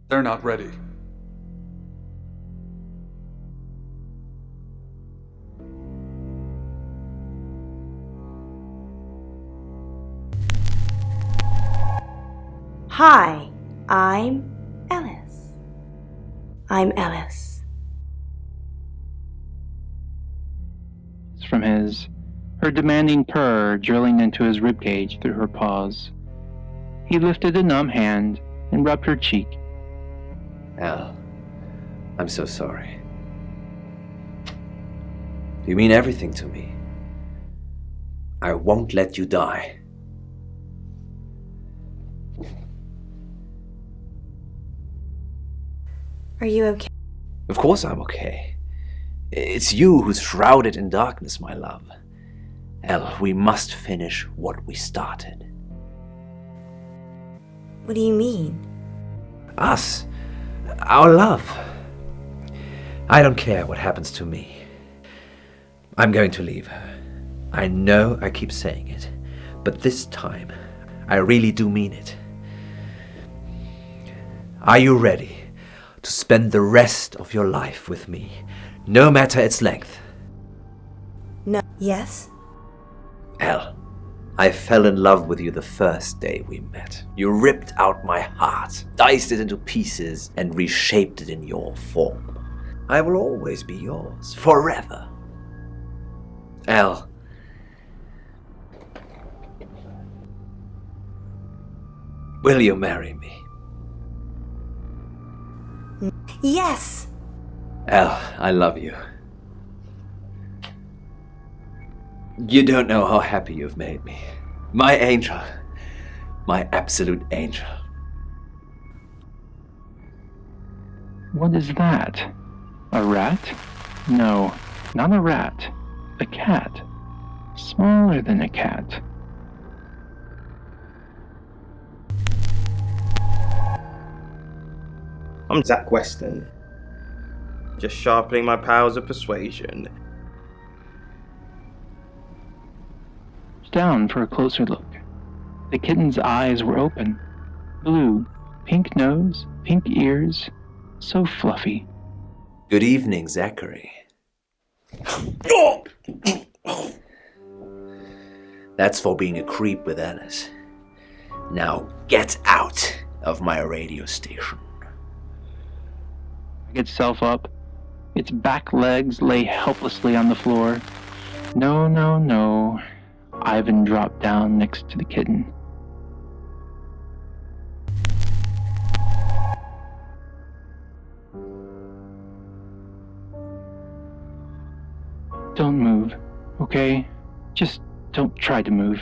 They're not ready. Hi, I'm Alice. I'm Alice. From her demanding purr drilling into his ribcage through her paws. He lifted a numb hand and rubbed her cheek. Al, I'm so sorry. You mean everything to me. I won't let you die. Are you okay? Of course I'm okay. It's you who's shrouded in darkness, my love. El, we must finish what we started. What do you mean? Us. Our love. I don't care what happens to me. I'm going to leave her. I know I keep saying it, but this time, I really do mean it. Are you ready to spend the rest of your life with me, no matter its length? No. Yes? Elle, I fell in love with you the first day we met. You ripped out my heart, diced it into pieces, and reshaped it in your form. I will always be yours, forever. Elle, will you marry me? Yes! Elle, I love you. You don't know how happy you've made me. My angel. My absolute angel. What is that? A rat? No, not a rat. A cat. Smaller than a cat. I'm Zach Weston. Just sharpening my powers of persuasion. Down for a closer look. The kitten's eyes were open. Blue, pink nose, pink ears, so fluffy. Good evening, Zachary. That's for being a creep with Alice. Now get out of my radio station. Itself up. Its back legs lay helplessly on the floor. No, no, no. Ivan dropped down next to the kitten. Don't move, okay? Just don't try to move.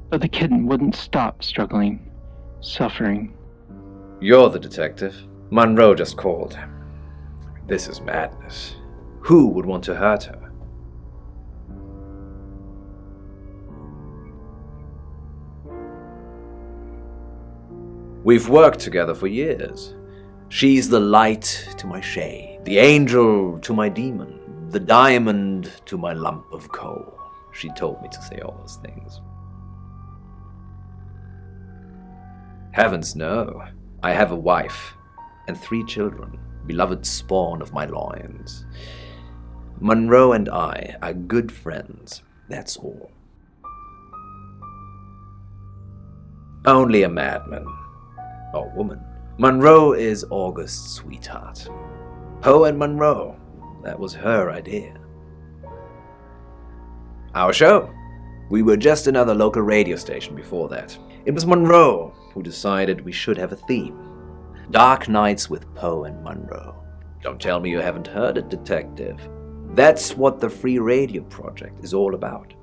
But the kitten wouldn't stop struggling, suffering. You're the detective. Monroe just called. This is madness. Who would want to hurt her? We've worked together for years. She's the light to my shade, the angel to my demon, the diamond to my lump of coal. She told me to say all those things. Heavens no. I have a wife and 3 children, beloved spawn of my loins. Monroe and I are good friends, that's all. Only a madman. Or woman. Monroe is August's sweetheart. Poe and Monroe. That was her idea. Our show. We were just another local radio station before that. It was Monroe who decided we should have a theme. Dark Nights with Poe and Monroe. Don't tell me you haven't heard it, detective. That's what the Free Radio Project is all about.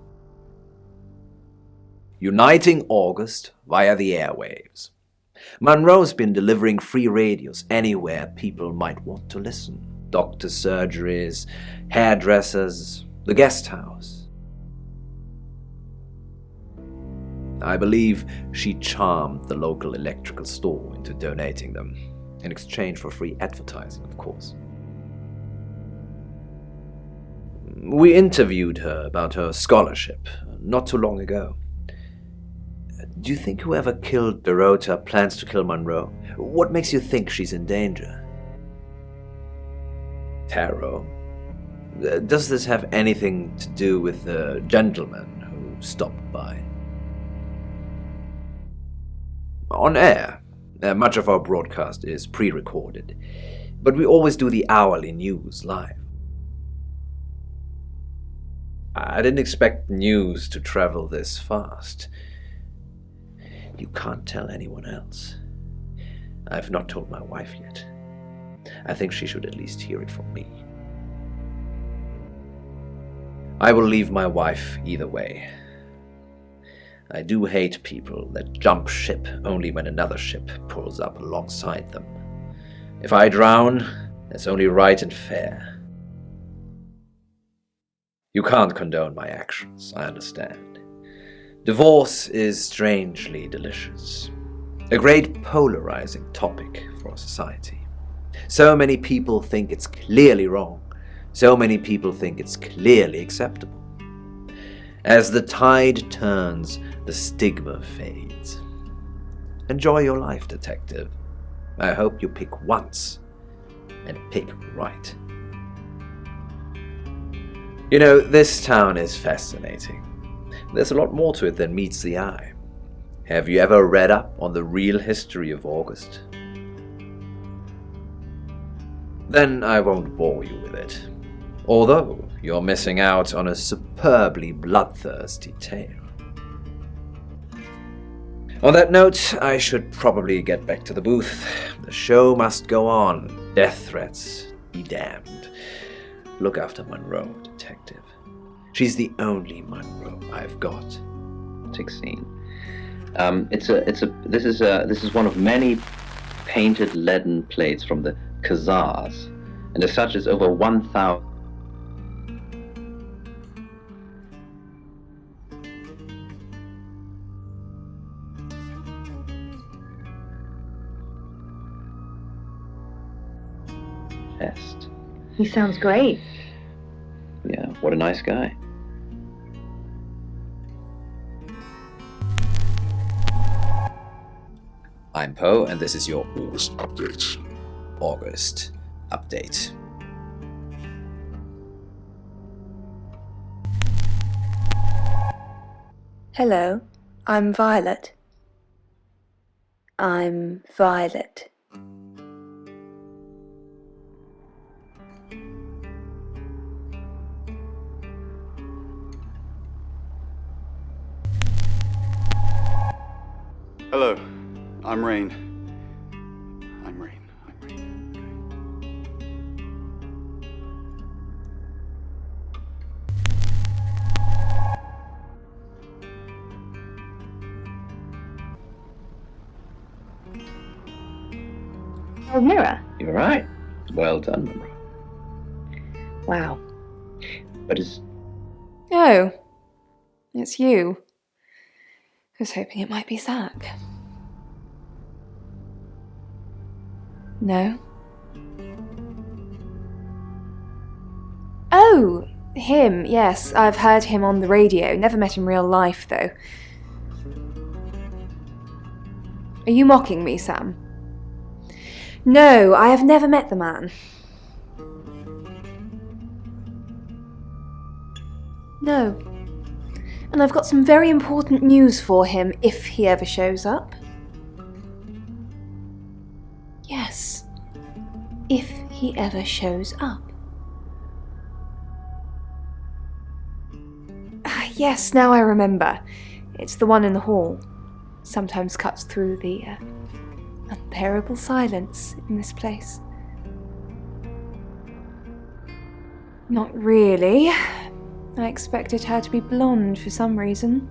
Uniting August via the airwaves. Monroe's been delivering free radios anywhere people might want to listen. Doctor surgeries, hairdressers, the guest house. I believe she charmed the local electrical store into donating them, in exchange for free advertising, of course. We interviewed her about her scholarship not too long ago. Do you think whoever killed Dorota plans to kill Monroe? What makes you think she's in danger? Tarot. Does this have anything to do with the gentleman who stopped by? On air. Much of our broadcast is pre-recorded, but we always do the hourly news live. I didn't expect news to travel this fast. You can't tell anyone else. I've not told my wife yet. I think she should at least hear it from me. I will leave my wife either way. I do hate people that jump ship only when another ship pulls up alongside them. If I drown, that's only right and fair. You can't condone my actions, I understand. Divorce is strangely delicious. A great polarizing topic for society. So many people think it's clearly wrong. So many people think it's clearly acceptable. As the tide turns, the stigma fades. Enjoy your life, detective. I hope you pick once, and pick right. You know, this town is fascinating. There's a lot more to it than meets the eye. Have you ever read up on the real history of August? Then I won't bore you with it. Although you're missing out on a superbly bloodthirsty tale. On that note, I should probably get back to the booth. The show must go on. Death threats be damned. Look after Monroe, detective. She's the only Monroe I've got. 16. This is one of many painted leaden plates from the Khazars, and as such is over 1,000. Test. He sounds great. Yeah, what a nice guy. I'm Poe, and this is your August update. August update. Hello, I'm Violet. I'm Violet. Hello, I'm Rain. I'm Rain. Oh, Mirror. You're right. Well done, Monroe. Wow. But it's Oh, it's you. I was hoping it might be Zach. No? Oh, him, yes. I've heard him on the radio. Never met in real life, though. Are you mocking me, Sam? No, I have never met the man. No. And I've got some very important news for him if he ever shows up. Yes. If he ever shows up. Yes, now I remember. It's the one in the hall. Sometimes cuts through the unbearable silence in this place. Not really. I expected her to be blonde for some reason.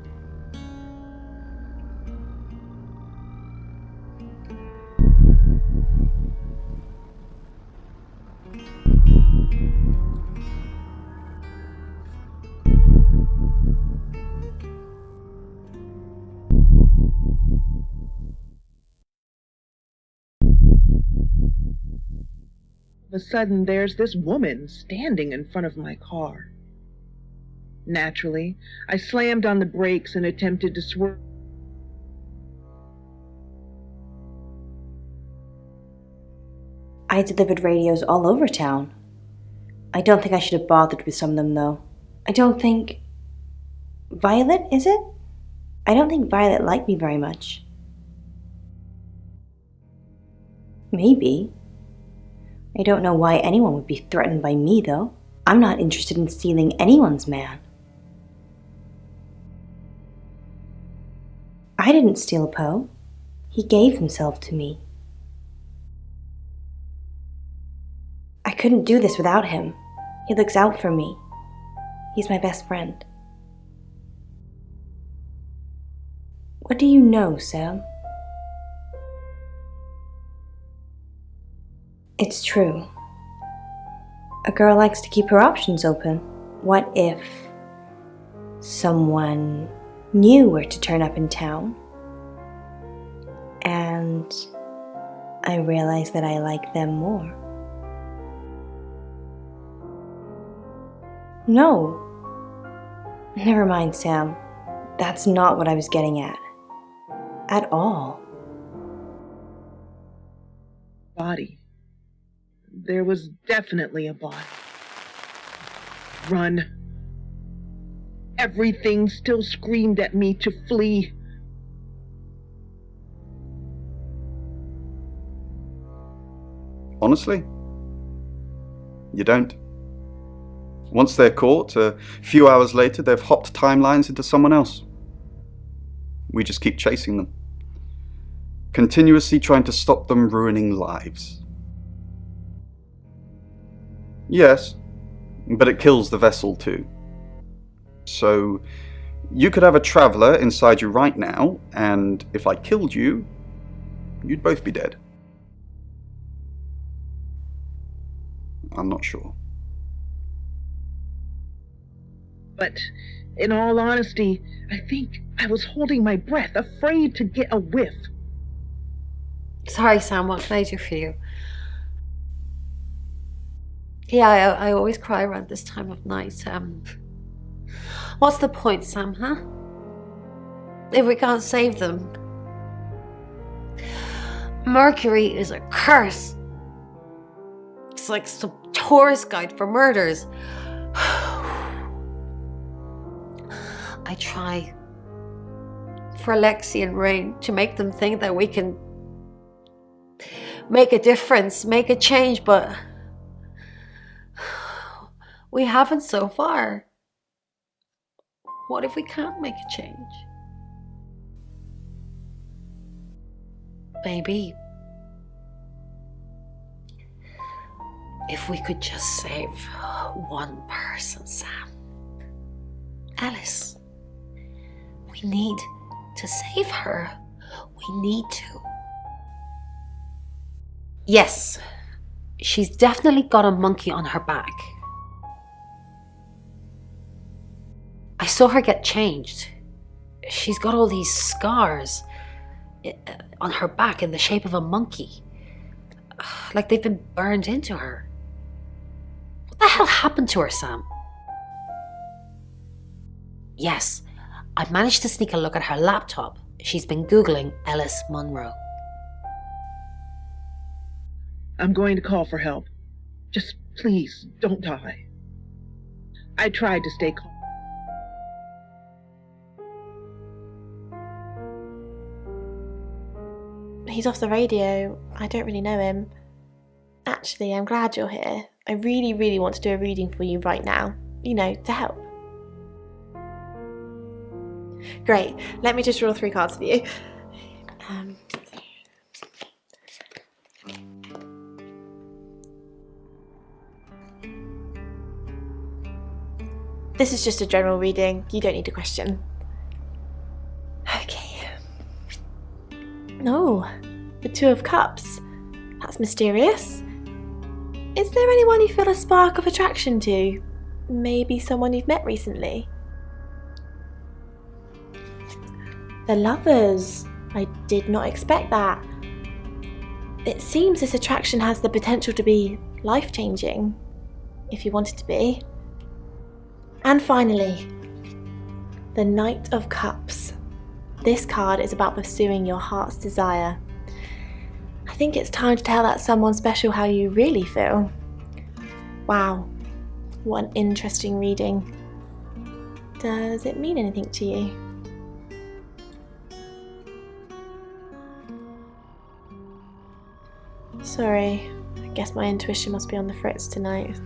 All of a sudden, there's this woman standing in front of my car. Naturally, I slammed on the brakes and attempted to swerve. I delivered radios all over town. I don't think I should have bothered with some of them, though. I don't think... Violet, is it? I don't think Violet liked me very much. Maybe. I don't know why anyone would be threatened by me, though. I'm not interested in stealing anyone's man. I didn't steal Poe. He gave himself to me. I couldn't do this without him. He looks out for me. He's my best friend. What do you know, Sam? It's true. A girl likes to keep her options open. What if someone new were to turn up in town and I realize that I like them more? No. Never mind, Sam. That's not what I was getting at. At all. Body. There was definitely a body. Run. Everything still screamed at me to flee. Honestly, you don't. Once they're caught, a few hours later, they've hopped timelines into someone else. We just keep chasing them, continuously trying to stop them ruining lives. Yes, but it kills the vessel too. So, you could have a traveler inside you right now, and if I killed you, you'd both be dead. I'm not sure. But in all honesty, I think I was holding my breath, afraid to get a whiff. Sorry, Sam, what can I do for you? Yeah, I always cry around this time of night. What's the point, Sam, huh? If we can't save them. Mercury is a curse. It's like some tourist guide for murders. I try for Alexi and Rain to make them think that we can make a difference, make a change, but we haven't so far. What if we can't make a change? Maybe if we could just save one person, Sam. Alice. We need to save her. We need to. Yes, she's definitely got a monkey on her back. I saw her get changed. She's got all these scars on her back in the shape of a monkey. Like they've been burned into her. What the hell happened to her, Sam? Yes, I managed to sneak a look at her laptop. She's been Googling Ellis Munro. I'm going to call for help. Just please, don't die. I tried to stay calm. He's off the radio. I don't really know him. Actually, I'm glad you're here. I really, really want to do a reading for you right now. You know, to help. Great. Let me just draw 3 cards for you. This is just a general reading. You don't need a question. Okay. Oh, the 2 of Cups. That's mysterious. Is there anyone you feel a spark of attraction to? Maybe someone you've met recently? The Lovers. I did not expect that. It seems this attraction has the potential to be life-changing, if you want it to be. And finally, the Knight of Cups. This card is about pursuing your heart's desire. I think it's time to tell that someone special how you really feel. Wow, what an interesting reading. Does it mean anything to you? Sorry, I guess my intuition must be on the fritz tonight.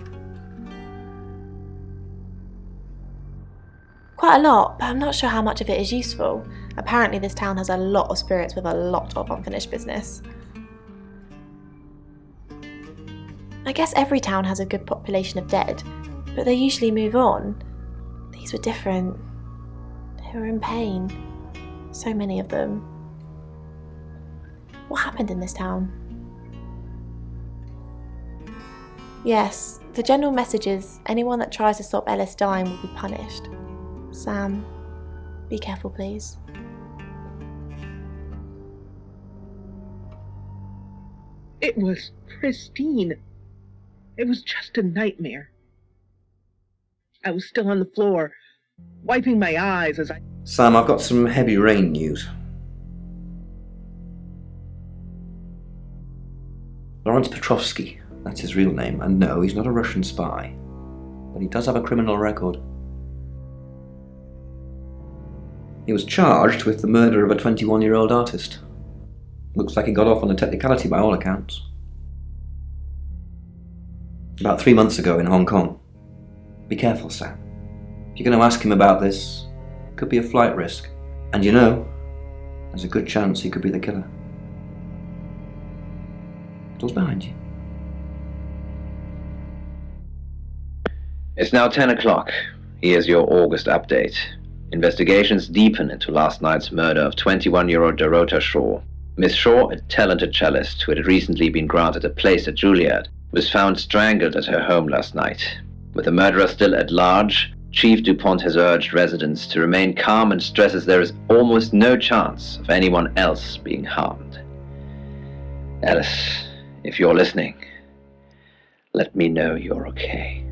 Quite a lot, but I'm not sure how much of it is useful. Apparently this town has a lot of spirits with a lot of unfinished business. I guess every town has a good population of dead, but they usually move on. These were different. They were in pain. So many of them. What happened in this town? Yes, the general message is anyone that tries to stop Ellis dying will be punished. Sam, be careful please. It was pristine. It was just a nightmare. I was still on the floor, wiping my eyes as I... Sam, I've got some heavy rain news. Lawrence Petrovsky, that's his real name, and no, he's not a Russian spy. But he does have a criminal record. He was charged with the murder of a 21-year-old artist. Looks like he got off on a technicality by all accounts. About 3 months ago in Hong Kong. Be careful, Sam. If you're going to ask him about this, it could be a flight risk. And you know, there's a good chance he could be the killer. Door's behind you. It's now 10 o'clock. Here's your August update. Investigations deepen into last night's murder of 21-year-old Dorota Shaw. Miss Shaw, a talented cellist who had recently been granted a place at Juilliard, was found strangled at her home last night. With the murderer still at large, Chief DuPont has urged residents to remain calm and stresses there is almost no chance of anyone else being harmed. Alice, if you're listening, let me know you're okay.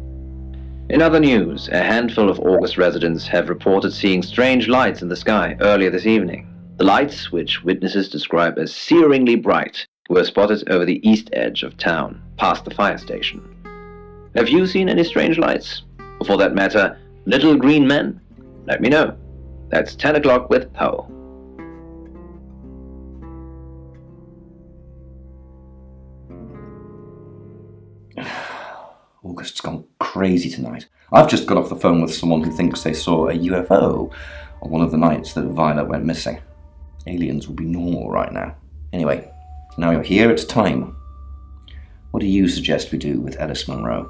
In other news, a handful of August residents have reported seeing strange lights in the sky earlier this evening. The lights, which witnesses describe as searingly bright, were spotted over the east edge of town, past the fire station. Have you seen any strange lights? Or for that matter, little green men? Let me know. That's 10 o'clock with Poe. August's gone crazy tonight. I've just got off the phone with someone who thinks they saw a UFO on one of the nights that Violet went missing. Aliens will be normal right now. Anyway, now you're here, it's time. What do you suggest we do with Ellis Munro?